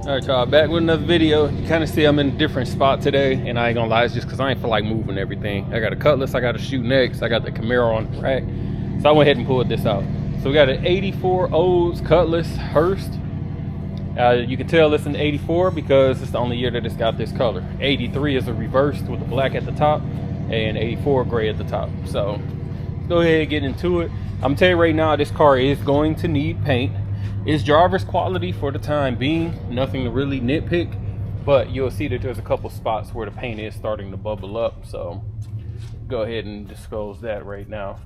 Alright y'all, back with another video. You kind of see I'm in a different spot today, and I ain't gonna lie, it's just because I ain't feel like moving everything. I got a Cutlass I gotta shoot next. I got the Camaro on the rack, so I went ahead and pulled this out. So we got an 84 Olds Cutlass Hurst. You can tell it's an 84 because it's the only year that it's got this color. 83 is a reversed with the black at the top, and 84 gray at the top. So let's go ahead and get into it. I'm gonna tell you right now, this car is going to need paint. It's driver's quality for the time being, nothing to really nitpick, but you'll see that there's a couple spots where the paint is starting to bubble up, so go ahead and disclose that right now.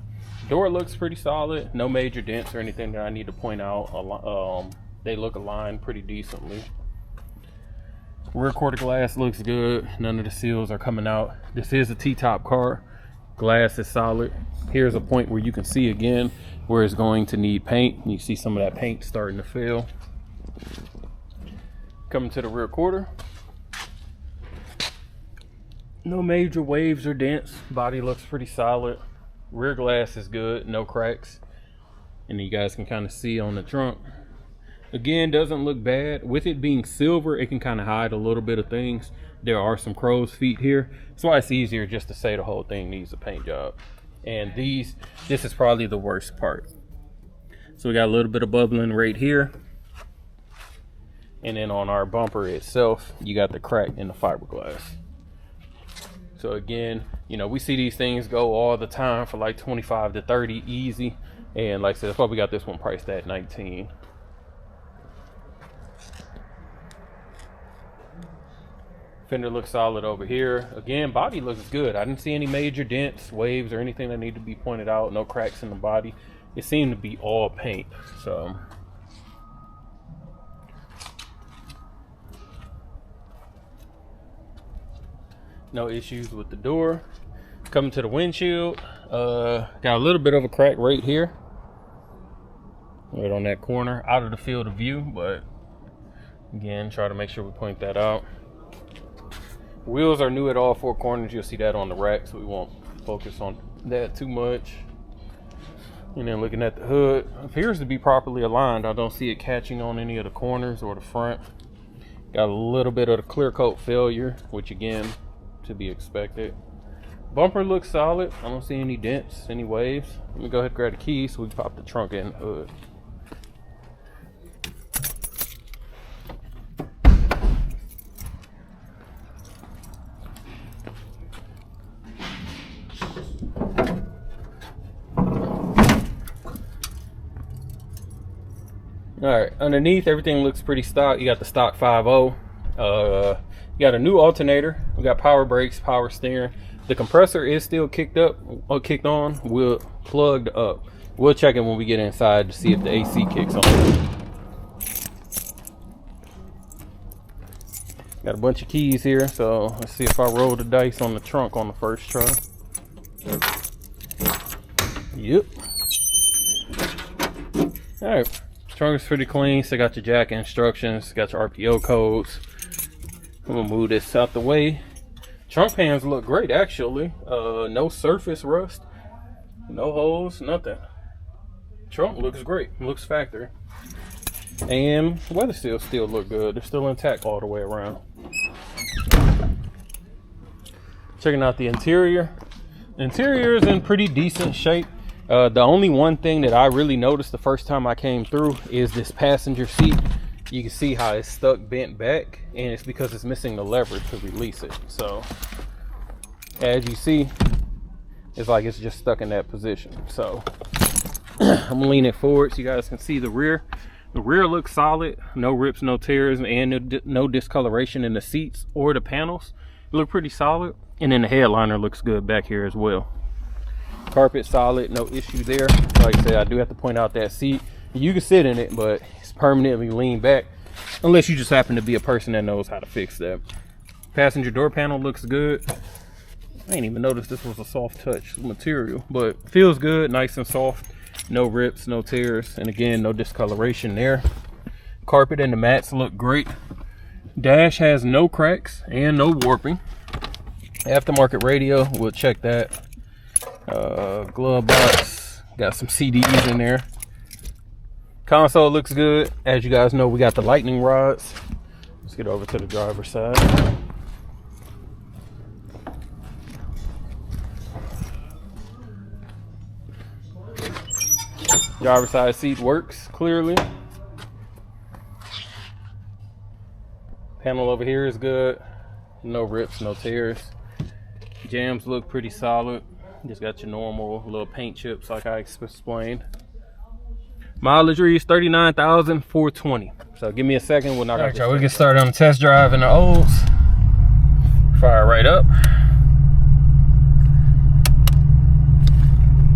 Door looks pretty solid, no major dents or anything that I need to point out. They look aligned pretty decently. Rear quarter glass looks good, none of the seals are coming out. This is a T-top car, glass is solid. Here's a point where you can see again where it's going to need paint. You see some of that paint starting to fail. Coming to the rear quarter, no major waves or dents. Body looks pretty solid. Rear glass is good, no cracks. And you guys can kind of see on the trunk. Again, doesn't look bad. With it being silver, it can kind of hide a little bit of things. There are some crow's feet here. That's why it's easier just to say the whole thing needs a paint job. And this is probably the worst part. So we got a little bit of bubbling right here. And then on our bumper itself, you got the crack in the fiberglass. So again, you know, we see these things go all the time for like 25 to 30 easy. And like I said, that's why we got this one priced at 19. Fender looks solid over here. Again, body looks good. I didn't see any major dents, waves, or anything that need to be pointed out. No cracks in the body. It seemed to be all paint. So no issues with the door. Coming to the windshield, got a little bit of a crack right here, right on that corner, out of the field of view, but again, try to make sure we point that out. Wheels are new at all four corners. You'll see that on the rack, so we won't focus on that too much. And then looking at the hood, appears to be properly aligned. I don't see it catching on any of the corners or the front. Got a little bit of the clear coat failure, which again, to be expected. Bumper looks solid. I don't see any dents, any waves. Let me go ahead and grab the keys so we can pop the trunk and the hood. All right, underneath everything looks pretty stock. You got the stock 5.0. You got a new alternator. We got power brakes, power steering. The compressor is still kicked on. We're plugged up. We'll check it when we get inside to see if the AC kicks on. Got a bunch of keys here, so let's see if I roll the dice on the trunk on the first try. Yep. All right. Trunk is pretty clean. So got your jack instructions, got your RPO codes. I'm gonna move this out the way. Trunk pans look great actually. No surface rust, no holes, nothing. Trunk looks great, looks factory. And weather seals still look good. They're still intact all the way around. Checking out the interior. The interior is in pretty decent shape. The only one thing that I really noticed the first time I came through is this passenger seat. You can see how it's stuck bent back, and it's because it's missing the lever to release it. So as you see, it's like it's just stuck in that position. So I'm gonna lean it forward so you guys can see the rear. The rear looks solid, no rips, no tears, and no discoloration in the seats or the panels. They look pretty solid, and then the headliner looks good back here as well. Carpet solid, no issue there. Like I said, I do have to point out that seat. You can sit in it, but it's permanently leaned back unless you just happen to be a person that knows how to fix that. Passenger door panel looks good. I didn't even notice this was a soft touch material, but feels good, nice and soft. No rips, no tears, and again, no discoloration there. Carpet and the mats look great. Dash has no cracks and no warping. Aftermarket radio, we'll check that. Glove box, got some CDs in there. Console looks good. As you guys know, we got the lightning rods. Let's get over to the driver's side. Driver's side seat works clearly. Panel over here is good. No rips, no tears. Jams look pretty solid. Just got your normal little paint chips like I explained. Mileage reads 39,420. So give me a second. We'll knock out. All right, y'all, we'll get started on the test drive in the Olds. Fire right up.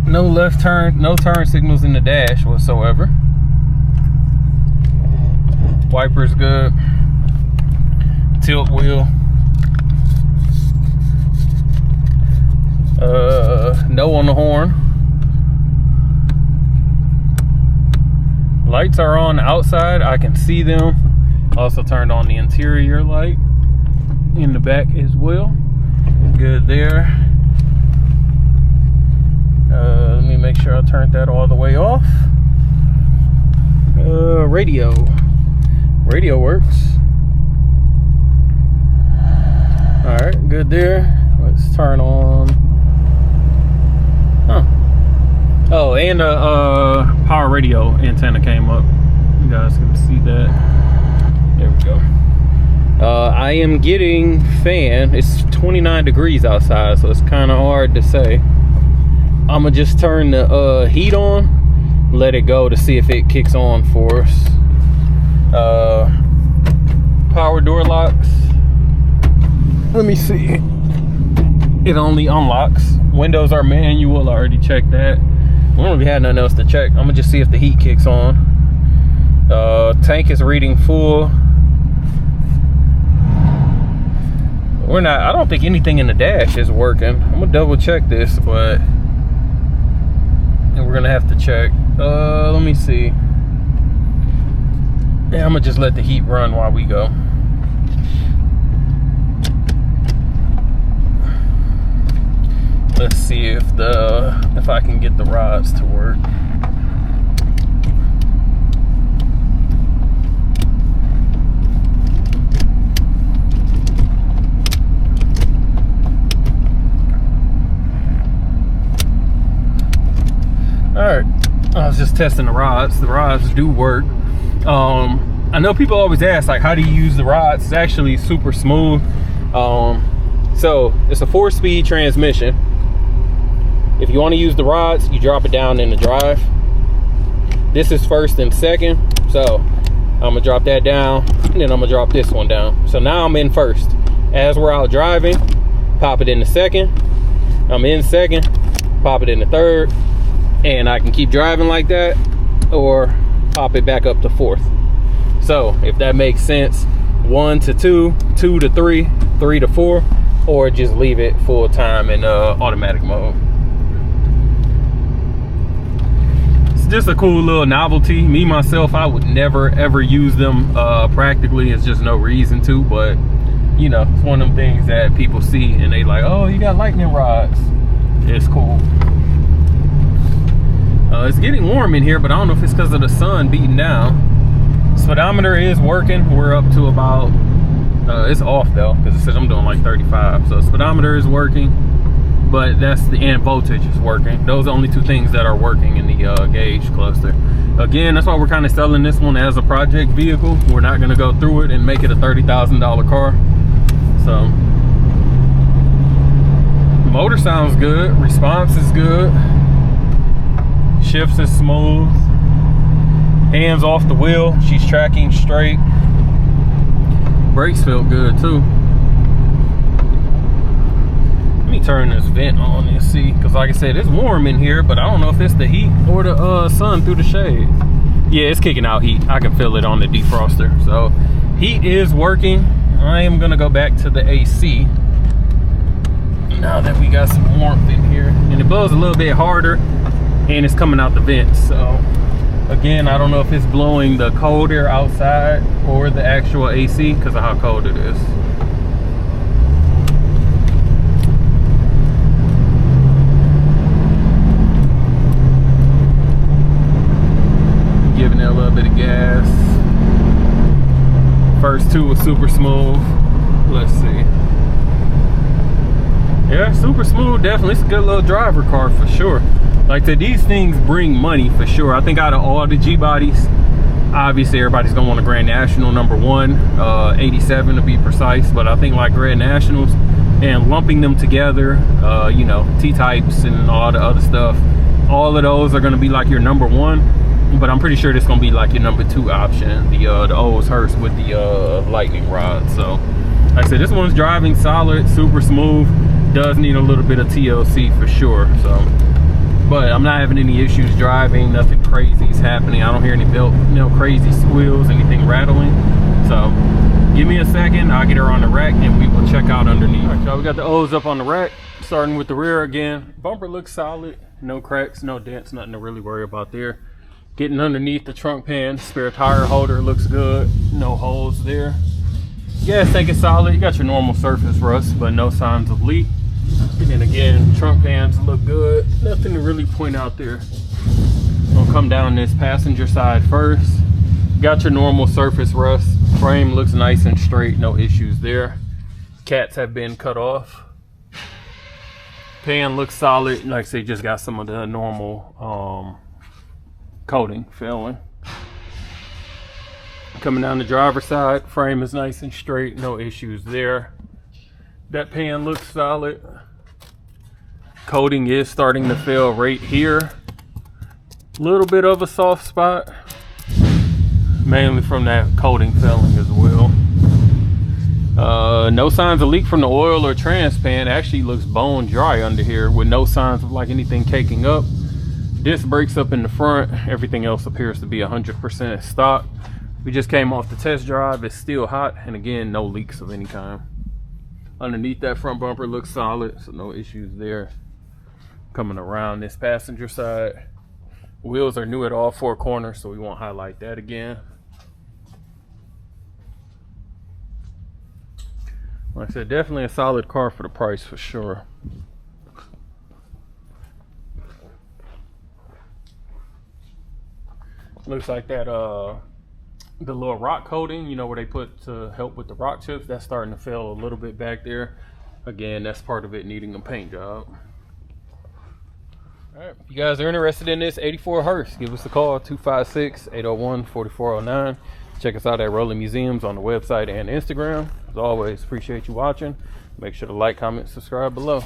No left turn, no turn signals in the dash whatsoever. Wipers good. Tilt wheel. No on the horn. Lights are on outside. I can see them. Also turned on the interior light in the back as well. Good there. Let me make sure I turned that all the way off. Radio works. All right, good there. Let's turn on. Oh, and a power radio antenna came up. You guys can see that. There we go. I am getting fan. It's 29 degrees outside, so it's kind of hard to say. I'm gonna just turn the heat on, let it go to see if it kicks on for us. Power door locks. Let me see. It only unlocks. Windows are manual. I already checked that. I don't know if we had nothing else to check. I'm gonna just see if the heat kicks on. Tank is reading full. I don't think anything in the dash is working. I'm gonna double check this, but we're gonna have to check. Let me see. Yeah, I'm gonna just let the heat run while we go. Let's see if I can get the rods to work. All right, I was just testing the rods. The rods do work. I know people always ask, like, how do you use the rods? It's actually super smooth. So it's a 4-speed transmission. If you want to use the rods, you drop it down in the drive. This is first and second. So I'm gonna drop that down, and then I'm gonna drop this one down. So now I'm in first. As we're out driving, pop it in the second. I'm in second, pop it in the third. And I can keep driving like that, or pop it back up to fourth. So if that makes sense, 1 to 2, 2 to 3, 3 to 4, or just leave it full time in automatic mode. It's just a cool little novelty. Me myself, I would never ever use them practically. It's just no reason to, but you know, it's one of them things that people see and they like, oh, you got lightning rods. It's cool. It's getting warm in here, but I don't know if it's because of the sun beating down. Speedometer is working. We're up to about, it's off though, because it says I'm doing like 35. So speedometer is working, but and voltage is working. Those are the only two things that are working in the gauge cluster. Again, that's why we're kind of selling this one as a project vehicle. We're not going to go through it and make it a $30,000 car. So, motor sounds good. Response is good. Shifts is smooth. Hands off the wheel. She's tracking straight. Brakes feel good too. Let me turn this vent on and see, because like I said, it's warm in here, but I don't know if it's the heat or the sun through the shade. Yeah, it's kicking out heat. I can feel it on the defroster. So heat is working. I am gonna go back to the AC now that we got some warmth in here, and it blows a little bit harder and it's coming out the vents. So again, I don't know if it's blowing the cold air outside or the actual AC because of how cold it is. Giving it a little bit of gas. First two was super smooth. Let's see. Yeah, super smooth, definitely. It's a good little driver car for sure. Like I said, these things bring money for sure. I think out of all the G bodies, obviously everybody's gonna want a Grand National #1, 87 to be precise. But I think like Grand Nationals and lumping them together, you know, T-types and all the other stuff, all of those are gonna be like your #1. But I'm pretty sure this is gonna be like your #2 option, the Oldsmobile Hurst with the lightning rod. So like I said, this one's driving solid, super smooth. Does need a little bit of TLC for sure. So, but I'm not having any issues driving. Nothing crazy is happening. I don't hear any crazy squeals, anything rattling. So give me a second, I'll get her on the rack and we will check out underneath. All right, y'all, we got the O's up on the rack. Starting with the rear again. Bumper looks solid. No cracks, no dents, nothing to really worry about there. Getting underneath the trunk pan, spare tire holder looks good. No holes there. Gas tank is solid. You got your normal surface rust, but no signs of leak. And then again, trunk pans look good. Nothing to really point out there. Gonna come down this passenger side first. Got your normal surface rust. Frame looks nice and straight, no issues there. Cats have been cut off. Pan looks solid. Like I say, just got some of the normal coating failing. Coming down the driver's side, frame is nice and straight, no issues there. That pan looks solid. Coating is starting to fail right here. Little bit of a soft spot, mainly from that coating failing as well. No signs of leak from the oil or trans pan. Actually looks bone dry under here with no signs of like anything caking up. Disc brakes up in the front. Everything else appears to be 100% stock. We just came off the test drive. It's still hot, and again, no leaks of any kind. Underneath that front bumper looks solid, so no issues there. Coming around this passenger side, wheels are new at all four corners, so we won't highlight that again. Like I said, definitely a solid car for the price for sure. Looks like that the little rock coating, you know, where they put to help with the rock chips, that's starting to fail a little bit back there. Again, that's part of it needing a paint job. All right, if you guys are interested in this 84 Hurst, give us a call, 256-801-4409. Check us out at Rolling Museums on the website and Instagram. As always, appreciate you watching. Make sure to like, comment, subscribe below.